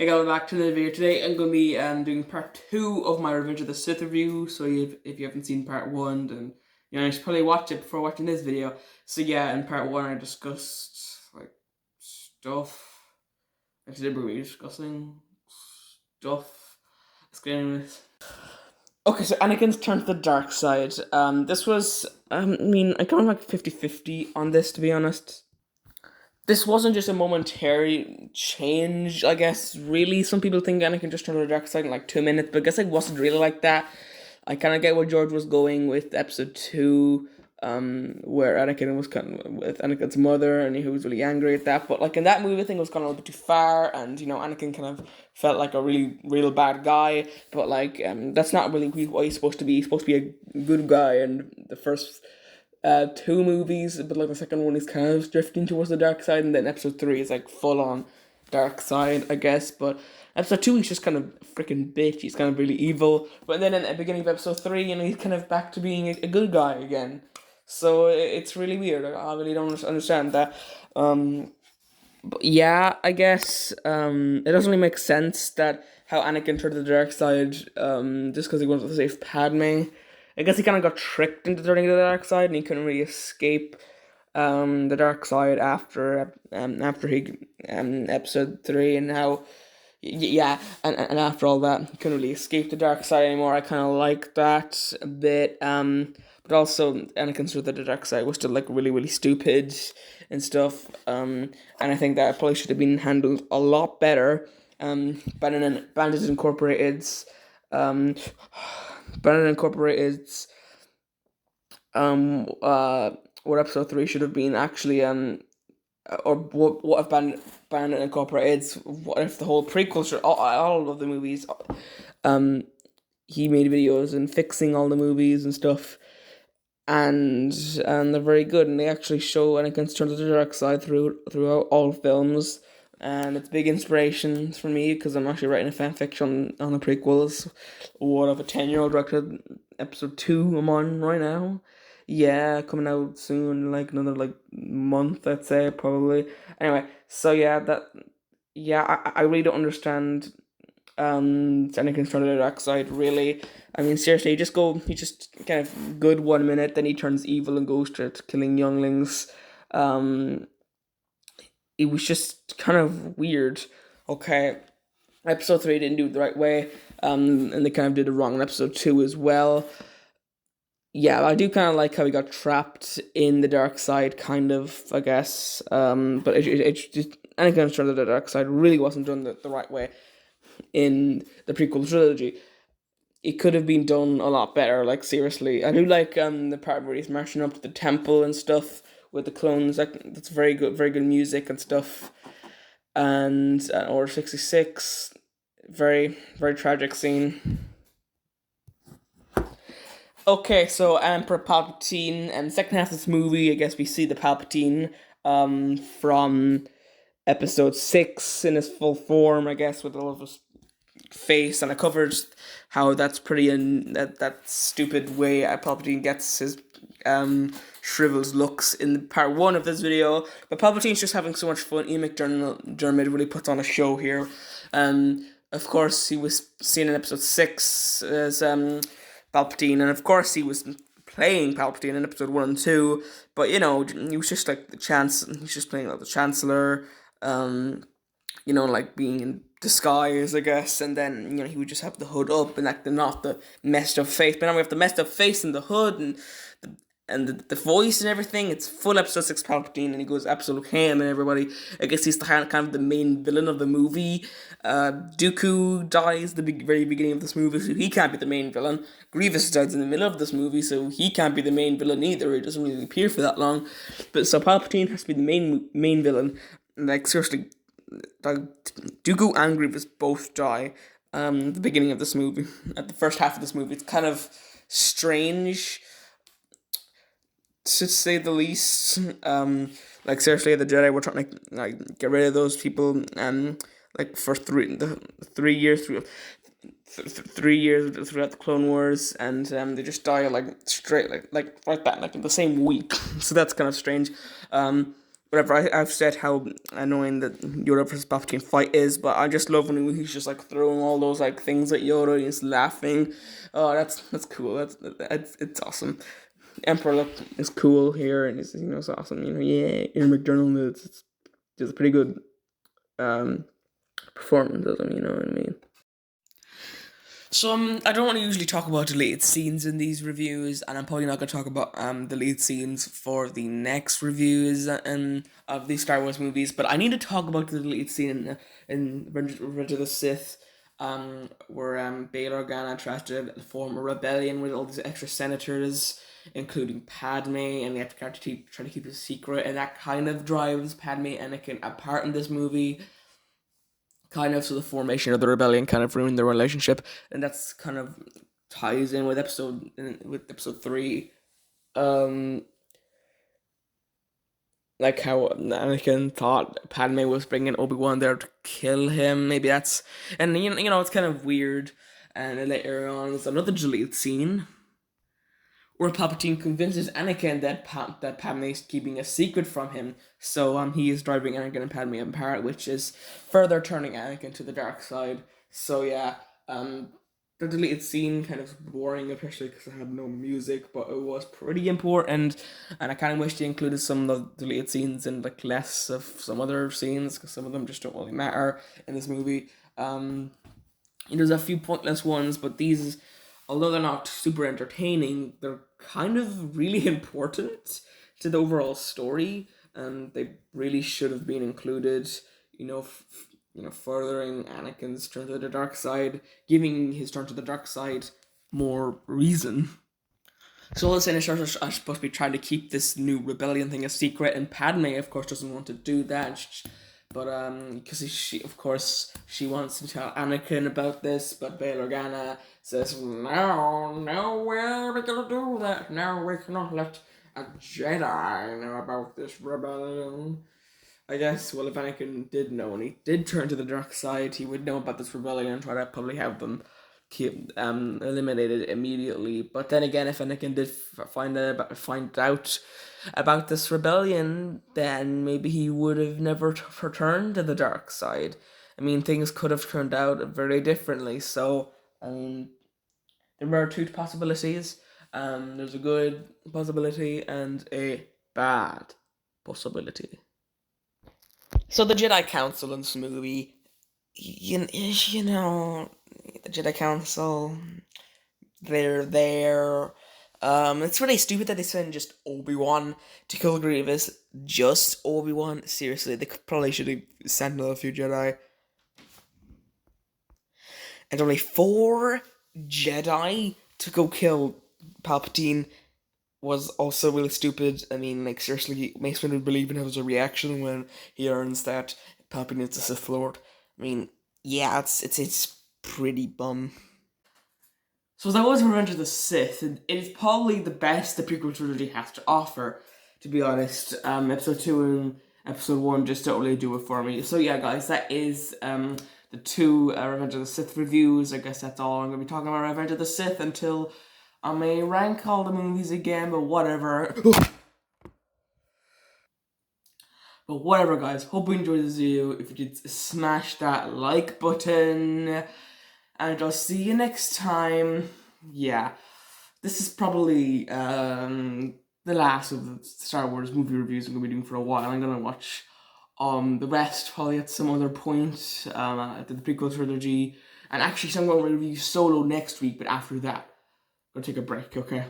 Hey guys, welcome back to another video. Today I'm going to be doing part 2 of my Revenge of the Sith review. So if you haven't seen part 1, then you should probably watch it before watching this video. So yeah, in part 1 I discussed like stuff. I deliberately discussing stuff. Let's get into this. Okay, so Anakin's turned to the dark side. This was, I kind of like 50-50 on this, to be honest. This wasn't just a momentary change, I guess. Really, some people think Anakin just turned to the dark side in like 2 minutes, but I guess it wasn't really like that. I kind of get where George was going with episode 2, where Anakin was kind of with Anakin's mother, and he was really angry at that. But like in that movie, I think it was gone a little bit too far, and Anakin kind of felt like a really real bad guy. But like, that's not really what he's supposed to be. He's supposed to be a good guy, and the first two movies, but like the second one is kind of drifting towards the dark side, and then episode 3 is like full on dark side, I guess. But episode 2 he's just kind of freaking bitch. He's kind of really evil. But then in the beginning of episode 3, he's kind of back to being a good guy again. So it's really weird. I really don't understand that. But yeah, I guess it doesn't really make sense that how Anakin turned to the dark side just because he wanted to save Padme. I guess he kind of got tricked into turning to the dark side, and he couldn't really escape the dark side after he episode 3, and how yeah, and after all that he couldn't really escape the dark side anymore. I kind of like that a bit, but also Anakin's through the dark side was still like really stupid and stuff, and I think that probably should have been handled a lot better. Bandit Incorporated's um Bandit Incorporated's what episode 3 should have been actually, or what if Bandit Incorporated's, what if the whole prequel should, all of the movies, he made videos and fixing all the movies and stuff, and they're very good, and they actually show Anakin's turn to the dark side throughout all films, and it's big inspiration for me because I'm actually writing a fan fiction on the prequels. What if a 10-year-old directed episode 2 I'm on right now? Yeah, coming out soon, like another like month, I'd say probably. Anyway, so I really don't understand Anakin's turned to the dark side, really. I mean, seriously, he just kind of good 1 minute, then he turns evil and goes to killing younglings. Um, it was just kind of weird. Okay, episode 3 didn't do it the right way, and they kind of did it wrong in episode 2 as well. Yeah, I do kind of like how he got trapped in the dark side, kind of, I guess. But it just, Anakin's turned to the dark side really wasn't done the right way in the prequel trilogy. It could have been done a lot better, like seriously. I do like the part where he's marching up to the temple and stuff with the clones. Like, that's very good music and stuff. And Order 66, very tragic scene. Okay, so Emperor Palpatine, and second half of this movie, I guess we see the Palpatine from episode 6 in his full form, I guess, with all of his face, and I covered how that's pretty in that stupid way Palpatine gets his shriveled looks in part 1 of this video. But Palpatine's just having so much fun. Ian McDermott really puts on a show here. Of course, he was seen in episode 6 as Palpatine, and of course he was playing Palpatine in episode 1 and 2, but he was just like he's just playing like the Chancellor, like being in disguise, I guess, and then, he would just have the hood up and like not the messed up face, but now we have the messed up face and the hood and the voice and everything. It's full episode 6 Palpatine, and he goes absolute ham and everybody. I guess he's kind of the main villain of the movie. Dooku dies the very beginning of this movie, so he can't be the main villain. Grievous dies in the middle of this movie, so he can't be the main villain either. He doesn't really appear for that long. But so Palpatine has to be the main villain. Like, seriously, like, Dooku and Grievous both die at the beginning of this movie. At the first half of this movie. It's kind of strange, to say the least. Like, seriously, the Jedi were trying to like get rid of those people, like for 3 years through 3 years throughout the Clone Wars, and they just die like straight like that, like in the same week. So that's kind of strange. whatever. I've said how annoying that Yoda versus Palpatine fight is, but I just love when he's just like throwing all those like things at Yoda and he's laughing. Oh, that's cool. That's it's awesome. Emperor look is cool here, and it's awesome. Yeah, Ian McDonald does a pretty good um performance of him. You know what I mean? So I don't want to usually talk about deleted scenes in these reviews, and I'm probably not going to talk about deleted scenes for the next reviews of these Star Wars movies. But I need to talk about the deleted scene in Revenge of the Sith, where Bail Organa tries to form a rebellion with all these extra senators, including Padme, and they have to try to keep it a secret, and that kind of drives Padme and Anakin apart in this movie. Kind of, so the formation of the rebellion kind of ruined their relationship, and that's kind of ties in with episode 3, like how Anakin thought Padme was bringing Obi-Wan there to kill him. Maybe that's, and it's kind of weird. And later on, there's another deleted scene where Palpatine convinces Anakin that Padme is keeping a secret from him, so he is driving Anakin and Padme apart, which is further turning Anakin to the dark side. So yeah, the deleted scene kind of boring, especially because it had no music, but it was pretty important, and I kind of wish they included some of the deleted scenes and like less of some other scenes, because some of them just don't really matter in this movie. There's a few pointless ones, but these, although they're not super entertaining, they're kind of really important to the overall story, and they really should have been included. Furthering Anakin's turn to the dark side, giving his turn to the dark side more reason. So all the senators are supposed to be trying to keep this new rebellion thing a secret, and Padme, of course, doesn't want to do that. But because she wants to tell Anakin about this, but Bail Organa says, no way we're gonna do that. No, we cannot let a Jedi know about this rebellion. I guess, well, if Anakin did know and he did turn to the dark side, he would know about this rebellion and try to probably have them eliminated immediately. But then again, if Anakin did find out about this rebellion, then maybe he would have never returned to the dark side. I mean, things could have turned out very differently. So, there are two possibilities. There's a good possibility and a bad possibility. So the Jedi Council in this movie, the Jedi Council, they're there. It's really stupid that they send just Obi-Wan to kill Grievous. Just Obi-Wan? Seriously, they probably should have sent another few Jedi. And only 4 Jedi to go kill Palpatine was also really stupid. I mean, like, seriously, Mace Windu would even have a reaction when he learns that Palpatine is the Sith Lord. I mean, yeah, it's pretty bum. So that was Revenge of the Sith, and it is probably the best the prequel trilogy has to offer, to be honest. Episode 2 and Episode 1 just don't really do it for me. So yeah, guys, that is the 2 Revenge of the Sith reviews. I guess that's all I'm going to be talking about Revenge of the Sith until I may rank all the movies again, but whatever. But whatever, guys. Hope you enjoyed this video. If you did, smash that like button. And I'll see you next time. Yeah. This is probably the last of the Star Wars movie reviews I'm going to be doing for a while. I'm going to watch the rest probably at some other point. At the prequel trilogy. And actually, I'm going to review Solo next week, but after that, I'm going to take a break, okay?